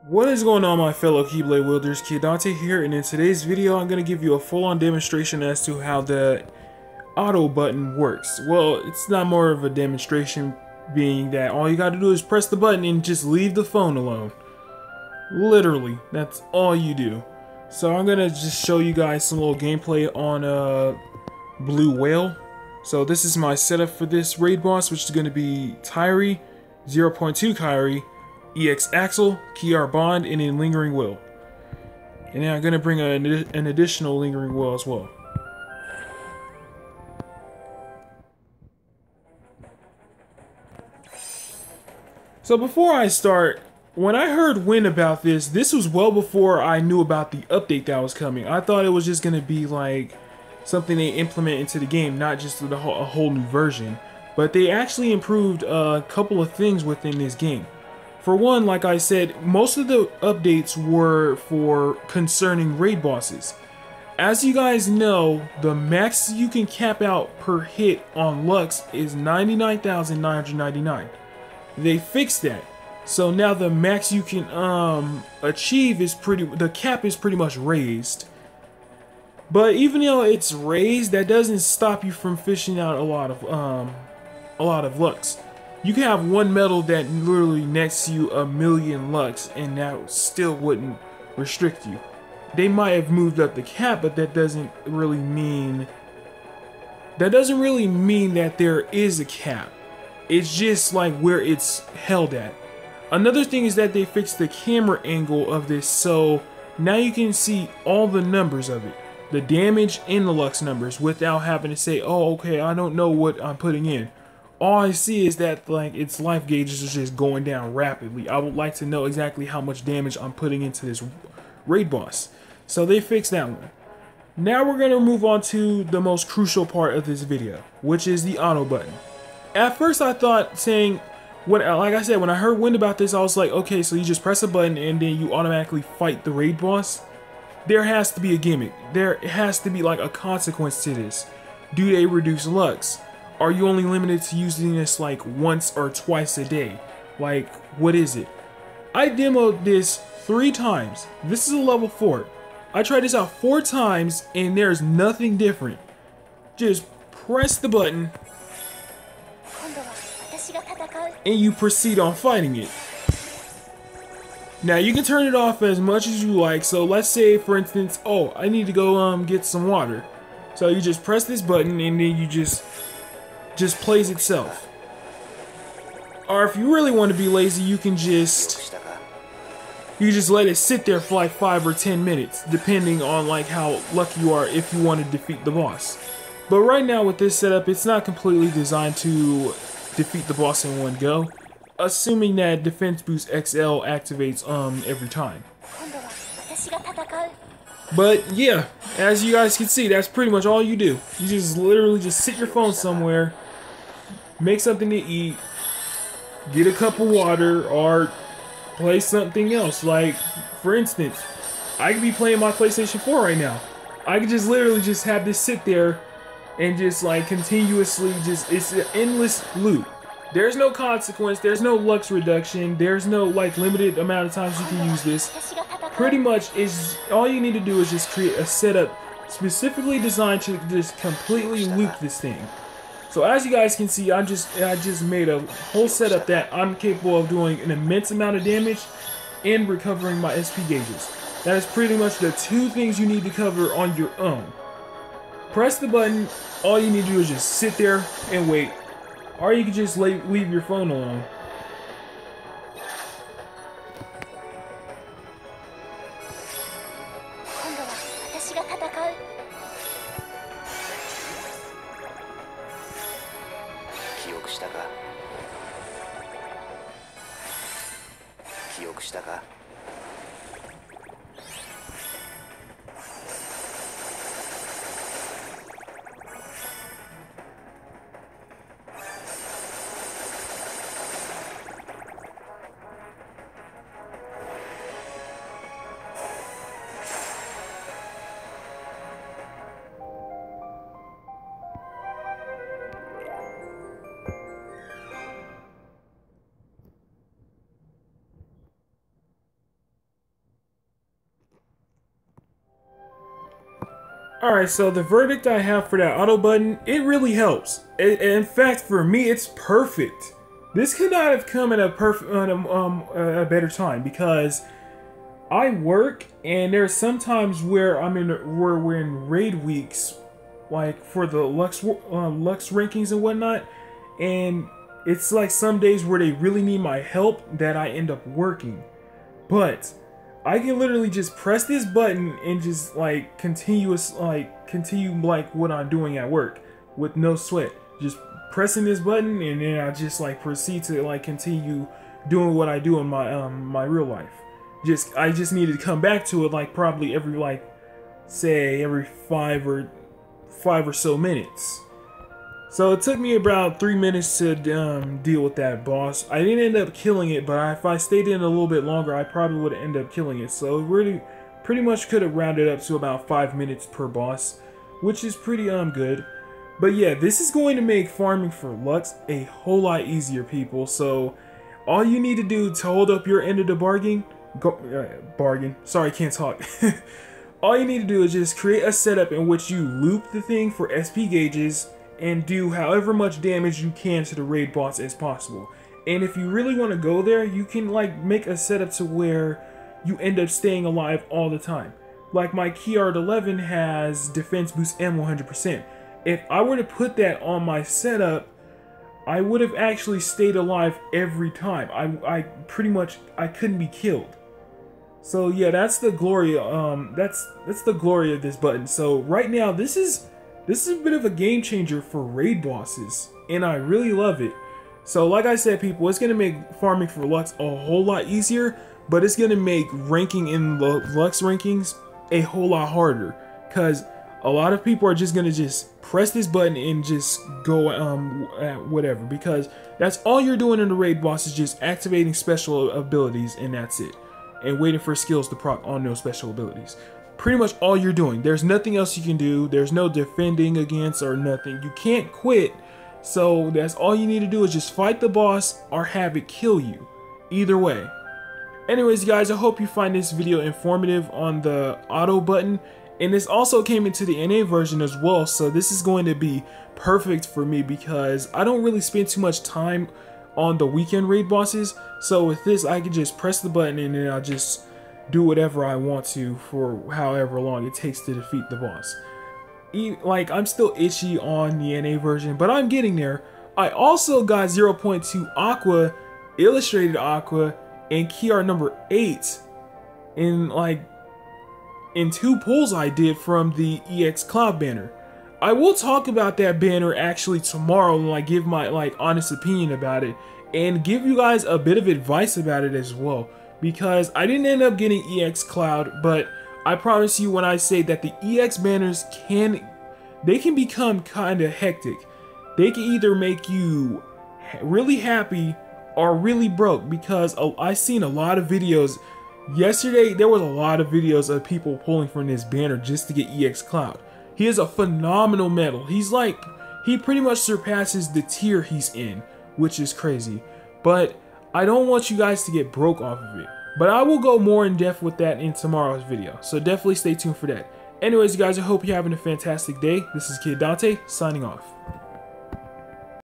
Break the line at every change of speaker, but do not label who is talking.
What is going on, my fellow Keyblade wielders? Kidante here, and in today's video I'm going to give you a full-on demonstration as to how the auto button works. Well, it's not more of a demonstration, being that all you got to do is press the button and just leave the phone alone. Literally, that's all you do. So I'm going to just show you guys some little gameplay on Blue Whale. So this is my setup for this raid boss, which is going to be Tairi, 0.2 Kairi, EX Axel, Kiar Bond, and then Lingering Will. And then I'm going to bring an additional Lingering Will as well. So before I start, when I heard wind about this was well before I knew about the update that was coming. I thought it was just going to be like something they implement into the game, not just a whole new version. But they actually improved a couple of things within this game. For one, like I said, most of the updates were for concerning raid bosses. As you guys know, the max you can cap out per hit on Lux is 99,999. They fixed that. So now the max you can achieve is the cap is pretty much raised. But even though it's raised, that doesn't stop you from fishing out a lot of Lux. You can have one medal that literally nets you 1,000,000 Lux, and that still wouldn't restrict you. They might have moved up the cap, but that doesn't really mean that there is a cap. It's just like where it's held at. Another thing is that they fixed the camera angle of this, so now you can see all the numbers of it, the damage and the Lux numbers, without having to say, oh, okay, I don't know what I'm putting in. All I see is that like its life gauges is just going down rapidly. I would like to know exactly how much damage I'm putting into this raid boss. So they fixed that one. Now we're going to move on to the most crucial part of this video, which is the auto button. At first I thought like I said, when I heard wind about this, I was like, okay, so you just press a button and then you automatically fight the raid boss. There has to be a gimmick. There has to be like a consequence to this. Do they reduce Lux? Are you only limited to using this like once or twice a day? Like, what is it? I demoed this 3 times. This is a level 4. I tried this out 4 times and there's nothing different. Just press the button and you proceed on fighting it. Now you can turn it off as much as you like. So let's say, for instance, oh, I need to go get some water. So you just press this button and then you just plays itself. Or if you really want to be lazy, you can just let it sit there for like 5 or 10 minutes, depending on like how lucky you are if you want to defeat the boss. But right now with this setup, it's not completely designed to defeat the boss in one go, assuming that Defense Boost XL activates every time. But yeah, as you guys can see, that's pretty much all you do. You just literally just sit your phone somewhere, make something to eat, get a cup of water, or play something else. Like, for instance, I could be playing my PlayStation 4 right now. I could just literally just have this sit there and just like continuously it's an endless loop. There's no consequence, there's no Lux reduction, there's no like limited amount of times you can use this. Pretty much is all you need to do is just create a setup specifically designed to just completely loop this thing. So as you guys can see, I just made a whole setup that I'm capable of doing an immense amount of damage and recovering my SP gauges. That is pretty much the 2 things you need to cover on your own. Press the button, all you need to do is just sit there and wait. Or you can just leave your phone alone. Alright, so the verdict I have for that auto button, it really helps. In fact, for me, it's perfect. This could not have come at a better time, because I work and there's sometimes where we're in raid weeks, like for the Lux rankings and whatnot, and it's like some days where they really need my help that I end up working. But I can literally just press this button and just like continue like what I'm doing at work with no sweat. Just pressing this button, and then I just like proceed to like continue doing what I do in my my real life. I just needed to come back to it like probably every like say every five or so minutes. So it took me about 3 minutes to deal with that boss. I didn't end up killing it, but if I stayed in a little bit longer, I probably would have ended up killing it. So it really pretty much could have rounded up to about 5 minutes per boss, which is pretty good. But yeah, this is going to make farming for Lux a whole lot easier, people. So all you need to do to hold up your end of the bargain, sorry, can't talk. All you need to do is just create a setup in which you loop the thing for SP gauges and do however much damage you can to the raid boss as possible. And if you really want to go there, you can like make a setup to where you end up staying alive all the time. Like my Keyart 11 has defense boost and 100%. If I were to put that on my setup, I would have actually stayed alive every time. I pretty much couldn't be killed. So yeah, that's the glory. That's the glory of this button. So right now, this is a bit of a game changer for raid bosses, and I really love it. So like I said, people, it's gonna make farming for Lux a whole lot easier, but it's gonna make ranking in the Lux rankings a whole lot harder, because a lot of people are just gonna just press this button and just go at whatever, because that's all you're doing in the raid boss is just activating special abilities, and that's it, and waiting for skills to proc on those special abilities. Pretty much all you're doing. There's nothing else you can do. There's no defending against or nothing. You can't quit. So that's all you need to do is just fight the boss or have it kill you. Either way. Anyways, guys, I hope you find this video informative on the auto button. And this also came into the NA version as well. So this is going to be perfect for me because I don't really spend too much time on the weekend raid bosses. So with this, I can just press the button and then I'll just do whatever I want to for however long it takes to defeat the boss. Like, I'm still itchy on the NA version, but I'm getting there. I also got 0.2 Aqua, Illustrated Aqua, and Keyart number 8 in 2 pulls I did from the EX Cloud banner. I will talk about that banner actually tomorrow and like give my like honest opinion about it and give you guys a bit of advice about it as well. Because I didn't end up getting EX Cloud, but I promise you when I say that the EX banners can become kind of hectic. They can either make you really happy or really broke, because I seen a lot of videos. Yesterday, there was a lot of videos of people pulling from this banner just to get EX Cloud. He is a phenomenal medal. He pretty much surpasses the tier he's in, which is crazy. But I don't want you guys to get broke off of it. But I will go more in depth with that in tomorrow's video. So definitely stay tuned for that. Anyways, guys, I hope you're having a fantastic day. This is Kid Dante, signing off.